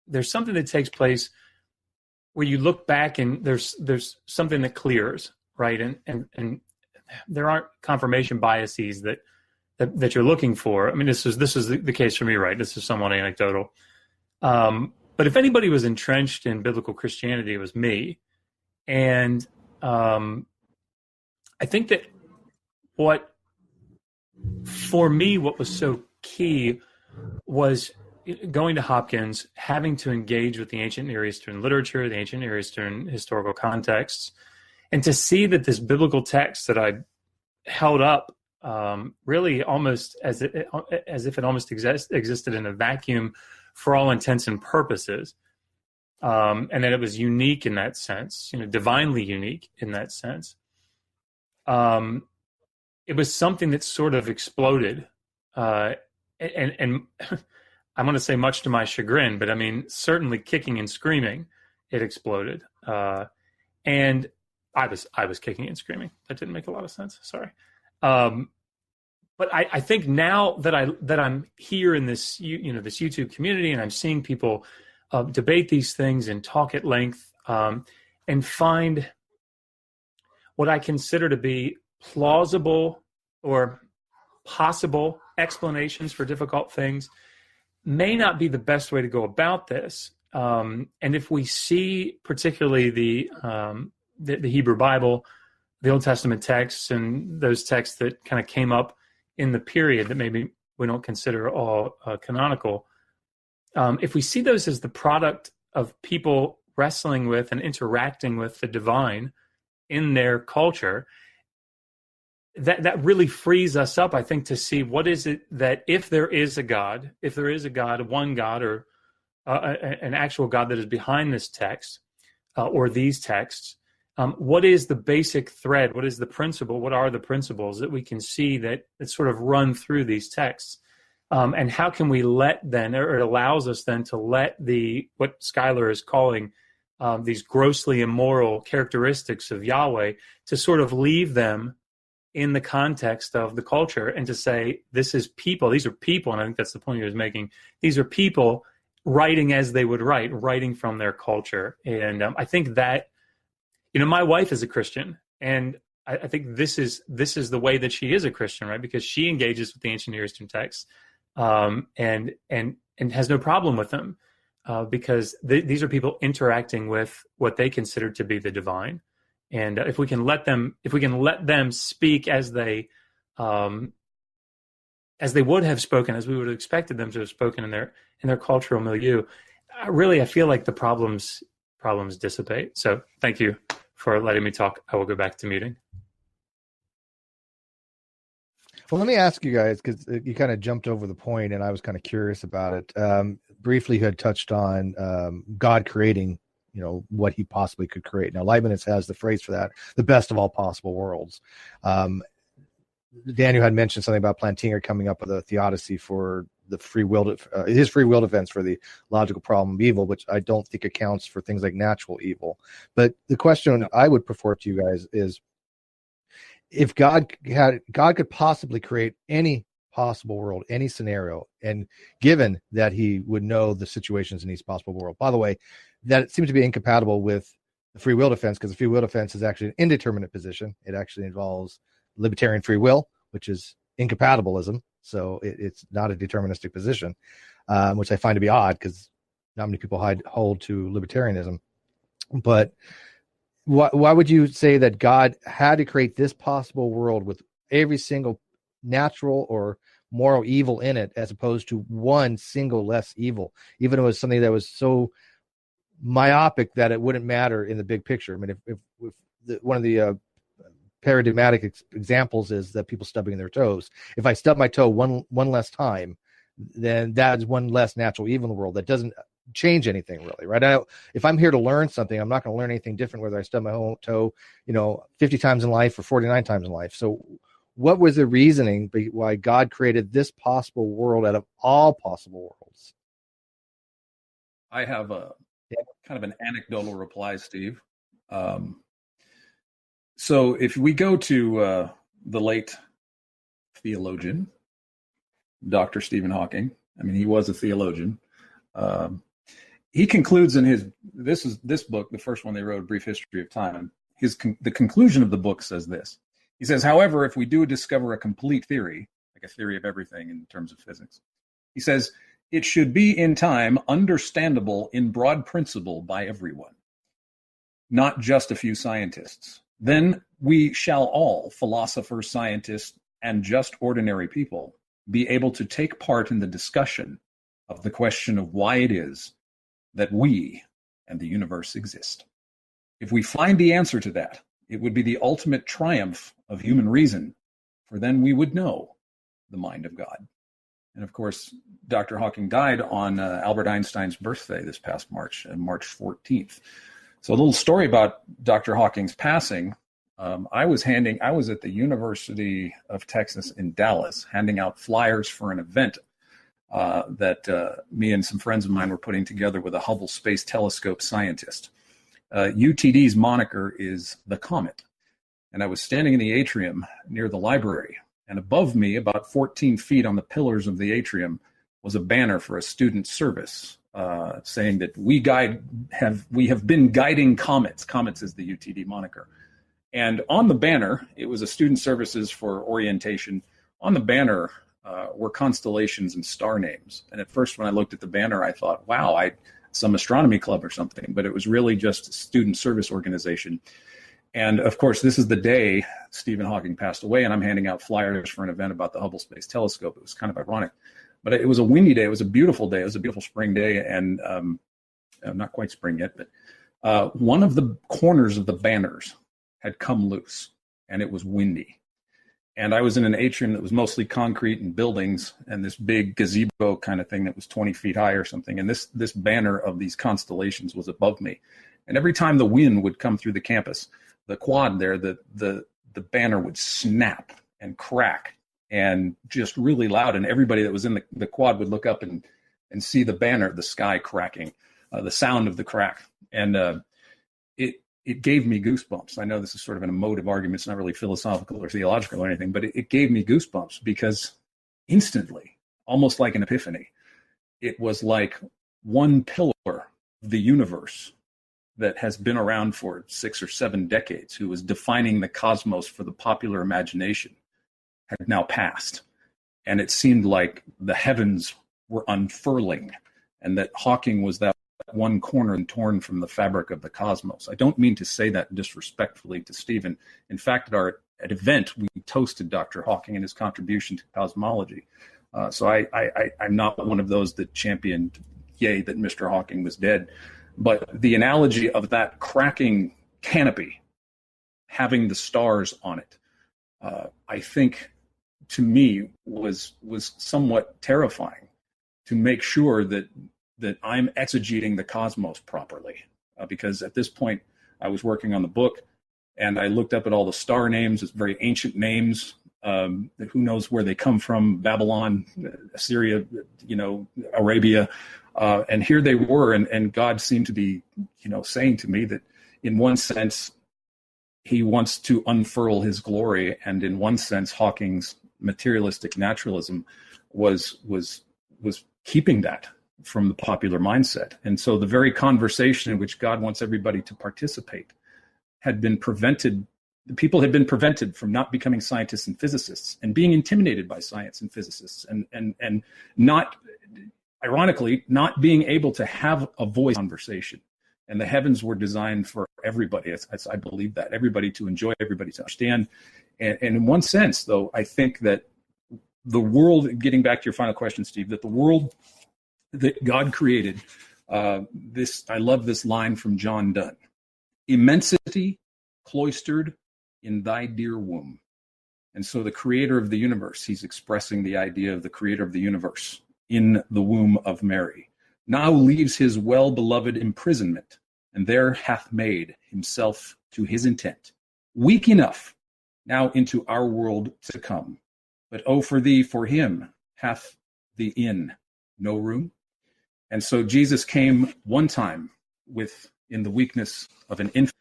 there's something that takes place where you look back and there's something that clears, right? And there aren't confirmation biases that you're looking for. I mean, this is the case for me, right? This is somewhat anecdotal. But if anybody was entrenched in biblical Christianity, it was me. And I think that what was so key was going to Hopkins, having to engage with the ancient Near Eastern literature, the ancient Near Eastern historical contexts, and to see that this biblical text that I held up really almost as if it almost existed in a vacuum for all intents and purposes, and that it was unique in that sense, divinely unique in that sense. It was something that sort of exploded, and I'm going to say much to my chagrin, but I mean, certainly kicking and screaming, it exploded. And I was kicking and screaming. That didn't make a lot of sense. Sorry. But I think now that I'm here in this, this YouTube community, and I'm seeing people debate these things and talk at length, and find what I consider to be plausible or possible explanations for difficult things, may not be the best way to go about this. And if we see particularly the Hebrew Bible, the Old Testament texts, and those texts that kind of came up in the period that maybe we don't consider all canonical, if we see those as the product of people wrestling with and interacting with the divine in their culture, that really frees us up, I think, to see what is it that if there is a God, one God, or an actual God that is behind this text or these texts, what is the basic thread? What is the principle? What are the principles that we can see that sort of run through these texts? And how can we let then, or it allows us then to let what Schuyler is calling these grossly immoral characteristics of Yahweh, to sort of leave them in the context of the culture, and to say, these are people, and I think that's the point he was making. These are people writing as they would write, writing from their culture. And I think that, my wife is a Christian, and I think this is the way that she is a Christian, right? Because she engages with the ancient Near Eastern texts, and has no problem with them, because these are people interacting with what they consider to be the divine. And if we can let them speak as they would have spoken, as we would have expected them to have spoken in their cultural milieu, I feel like the problems dissipate. So thank you for letting me talk. I will go back to muting. Well, let me ask you guys, because you kind of jumped over the point, and I was kind of curious about it. Briefly, you had touched on God creating, what he possibly could create. Now, Leibniz has the phrase for that, the best of all possible worlds. Daniel had mentioned something about Plantinga coming up with a theodicy for the his free will defense for the logical problem of evil, which I don't think accounts for things like natural evil. But the question I would put forth to you guys is, if God could possibly create any possible world, any scenario, and given that he would know the situations in each possible world, by the way, that seems to be incompatible with the free will defense, because the free will defense is actually an indeterminate position. It actually involves libertarian free will, which is incompatibilism. So it's not a deterministic position, which I find to be odd, because not many people hold to libertarianism. But why would you say that God had to create this possible world with every single natural or moral evil in it, as opposed to one single less evil, even if it was something that was so myopic that it wouldn't matter in the big picture? I mean, if one of the paradigmatic examples is that people stubbing their toes. If I stub my toe one less time, then that's one less natural evil in the world. That doesn't change anything really, right? If I'm here to learn something, I'm not going to learn anything different whether I stub my toe 50 times in life or 49 times in life. So what was the reasoning why God created this possible world out of all possible worlds? I have a kind of an anecdotal reply, Steve. So if we go to the late theologian, Dr. Stephen Hawking, I mean, he was a theologian. he concludes in this book, the first one they wrote, A Brief History of Time. The conclusion of the book says this. He says, however, if we do discover a complete theory, like a theory of everything in terms of physics, he says, it should be in time understandable in broad principle by everyone, not just a few scientists. Then we shall all, philosophers, scientists, and just ordinary people, be able to take part in the discussion of the question of why it is that we and the universe exist. If we find the answer to that, it would be the ultimate triumph of human reason, for then we would know the mind of God. And of course, Dr. Hawking died on Albert Einstein's birthday this past March, March 14th. So a little story about Dr. Hawking's passing. I was at the University of Texas in Dallas, handing out flyers for an event that me and some friends of mine were putting together with a Hubble Space Telescope scientist. UTD's moniker is the Comet. And I was standing in the atrium near the library. And above me, about 14 feet on the pillars of the atrium, was a banner for a student service saying that we have been guiding comets. Comets is the UTD moniker. And on the banner, it was a student services for orientation. On the banner were constellations and star names. And at first, when I looked at the banner, I thought, wow, some astronomy club or something. But it was really just a student service organization. And of course, this is the day Stephen Hawking passed away, and I'm handing out flyers for an event about the Hubble Space Telescope. It was kind of ironic. But it was a windy day. It was a beautiful day. It was a beautiful spring day, and not quite spring yet, but one of the corners of the banners had come loose, and it was windy. And I was in an atrium that was mostly concrete and buildings, and this big gazebo kind of thing that was 20 feet high or something. And this banner of these constellations was above me. And every time the wind would come through the campus, the quad there, the banner would snap and crack and just really loud. And everybody that was in the quad would look up and see the banner, the sky cracking, the sound of the crack. And it gave me goosebumps. I know this is sort of an emotive argument. It's not really philosophical or theological or anything, but it gave me goosebumps because instantly, almost like an epiphany, it was like one pillar of the universe that has been around for 6 or 7 decades, who was defining the cosmos for the popular imagination, had now passed. And it seemed like the heavens were unfurling, and that Hawking was that one corner and torn from the fabric of the cosmos. I don't mean to say that disrespectfully to Stephen. In fact, at event, we toasted Dr. Hawking and his contribution to cosmology. So I'm not one of those that championed, yay, that Mr. Hawking was dead. But the analogy of that cracking canopy having the stars on it, I think, to me, was somewhat terrifying, to make sure that I'm exegeting the cosmos properly. Because at this point, I was working on the book, and I looked up at all the star names. It's very ancient names. Who knows where they come from? Babylon, Assyria, Arabia. And here they were, and God seemed to be, saying to me that in one sense, he wants to unfurl his glory, and in one sense, Hawking's materialistic naturalism was keeping that from the popular mindset. And so the very conversation in which God wants everybody to participate had been prevented. The people had been prevented from not becoming scientists and physicists and being intimidated by science and physicists and not, ironically, not being able to have a voice conversation. And the heavens were designed for everybody. I believe that. Everybody to enjoy, everybody to understand. And in one sense, though, I think that the world, getting back to your final question, Steve, that the world that God created, I love this line from John Donne: immensity cloistered in thy dear womb. And so the creator of the universe, he's expressing the idea of the creator of the universe in the womb of Mary, now leaves his well-beloved imprisonment, and there hath made himself to his intent, weak enough now into our world to come. But oh, for thee, for him, hath the inn no room? And so Jesus came one time in the weakness of an infant,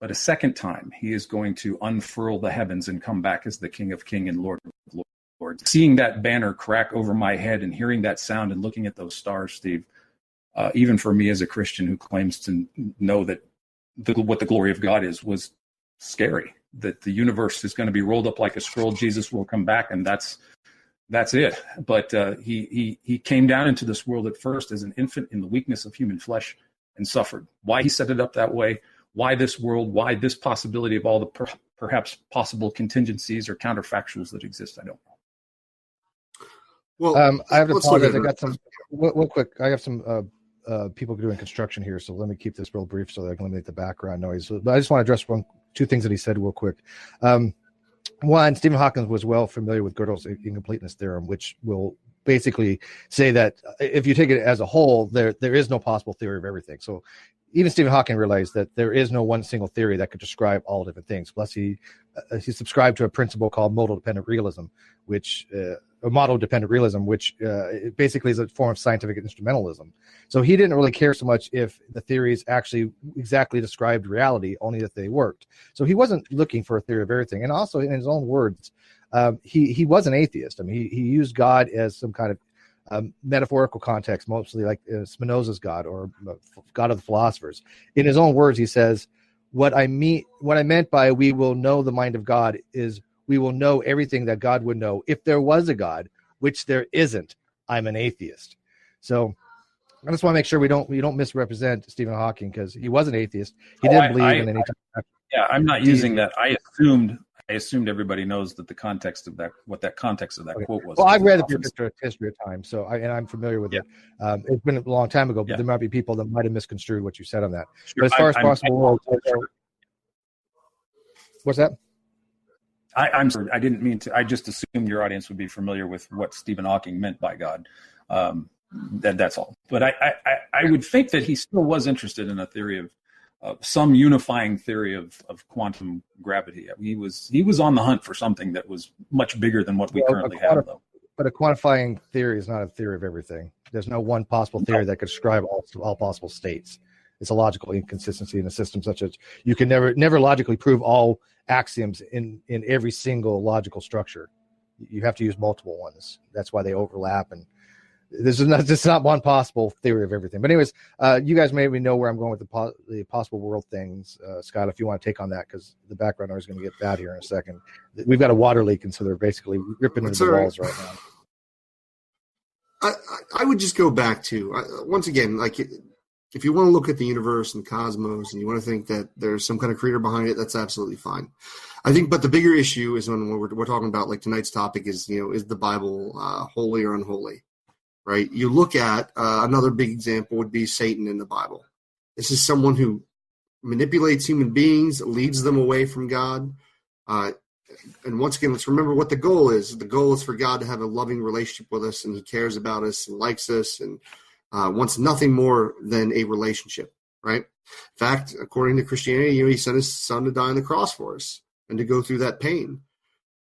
but a second time he is going to unfurl the heavens and come back as the King of Kings and Lord of Lords. Seeing that banner crack over my head and hearing that sound and looking at those stars, Steve, even for me as a Christian who claims to know that what the glory of God is, was scary. That the universe is going to be rolled up like a scroll. Jesus will come back, and that's it. But he came down into this world at first as an infant in the weakness of human flesh and suffered. Why he set it up that way? Why this world? Why this possibility of all the perhaps possible contingencies or counterfactuals that exist? I don't know. Well, I have to apologize. I got some real quick. I have some people doing construction here, so let me keep this real brief so that I can eliminate the background noise. But I just want to address two things that he said real quick. One, Stephen Hawking was well familiar with Gödel's incompleteness theorem, which will basically say that if you take it as a whole, there is no possible theory of everything. So even Stephen Hawking realized that there is no one single theory that could describe all different things. Plus, he subscribed to a principle called model-dependent realism, which basically is a form of scientific instrumentalism. So he didn't really care so much if the theories actually exactly described reality, only that they worked. So he wasn't looking for a theory of everything. And also, in his own words, he was an atheist. I mean, he used God as some kind of metaphorical context, mostly like Spinoza's God or God of the philosophers. In his own words, he says, what I meant by we will know the mind of God is we will know everything that God would know if there was a God, which there isn't. I'm an atheist. So I just want to make sure we don't misrepresent Stephen Hawking, because he was an atheist. He didn't believe in any time. Yeah, I'm not using that. I assumed everybody knows that the context of that, what that context of that quote was. Well, I've read the history of time, so I'm familiar with it. It's been a long time ago, but there might be people that might have misconstrued what you said on that. Sure. But as far as possible, what's that? I'm sorry. I didn't mean to. I just assumed your audience would be familiar with what Stephen Hawking meant by God. That's all. But I would think that he still was interested in a theory of some unifying theory of quantum gravity. He was on the hunt for something that was much bigger than what we currently have, though. But a quantifying theory is not a theory of everything. There's no one possible theory that could describe all possible states. It's a logical inconsistency in a system such as you can never logically prove all axioms in every single logical structure. You have to use multiple ones. That's why they overlap, and this is not one possible theory of everything. But anyways, you guys maybe know where I'm going with the possible world things. Scott, if you want to take on that, because the background noise is going to get bad here in a second. We've got a water leak, and so they're basically ripping into the walls right now. I would just go back to, once again, like, if you want to look at the universe and cosmos and you want to think that there's some kind of creator behind it, that's absolutely fine. I think, but the bigger issue is when we're talking about, like, tonight's topic is, is the Bible holy or unholy, right? You look at another big example would be Satan in the Bible. This is someone who manipulates human beings, leads them away from God. And once again, let's remember what the goal is. The goal is for God to have a loving relationship with us, and he cares about us and likes us and wants nothing more than a relationship, right? In fact, according to Christianity, he sent his son to die on the cross for us and to go through that pain.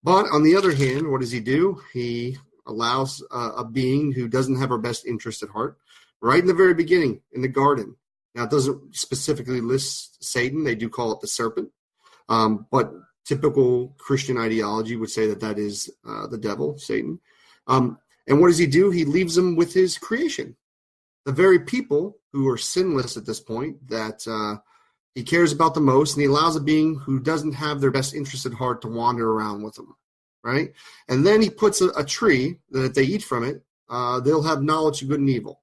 But on the other hand, what does he do? He allows a being who doesn't have our best interest at heart, right in the very beginning in the garden. Now, it doesn't specifically list Satan. They do call it the serpent. But typical Christian ideology would say that is the devil, Satan. And what does he do? He leaves them with his creation. The very people who are sinless at this point that he cares about the most, and he allows a being who doesn't have their best interest at heart to wander around with them, right? And then he puts a tree that if they eat from it, they'll have knowledge of good and evil.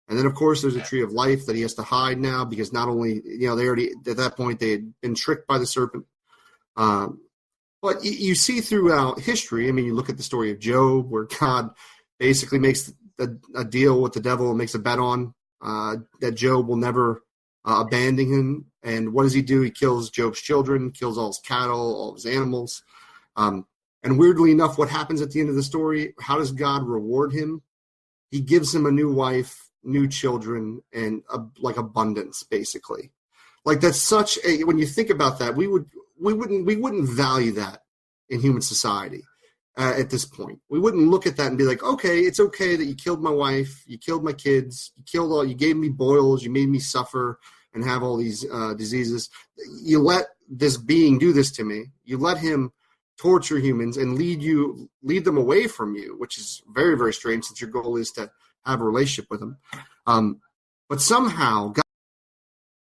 And then, of course, there's a tree of life that he has to hide now because not only, they already, at that point, they had been tricked by the serpent. But you see throughout history, I mean, you look at the story of Job, where God basically makes a deal with the devil and makes a bet on that Job will never abandon him. And what does he do? He kills Job's children, kills all his cattle, all his animals. And weirdly enough, what happens at the end of the story, how does God reward him? He gives him a new wife, new children, and like abundance, basically. Like, that's such a, when you think about that, we wouldn't value that in human society. At this point, we wouldn't look at that and be like, okay, it's okay that you killed my wife, you killed my kids, you gave me boils, you made me suffer and have all these diseases. You let this being do this to me. You let him torture humans and lead them away from you, which is very, very strange since your goal is to have a relationship with him. but somehow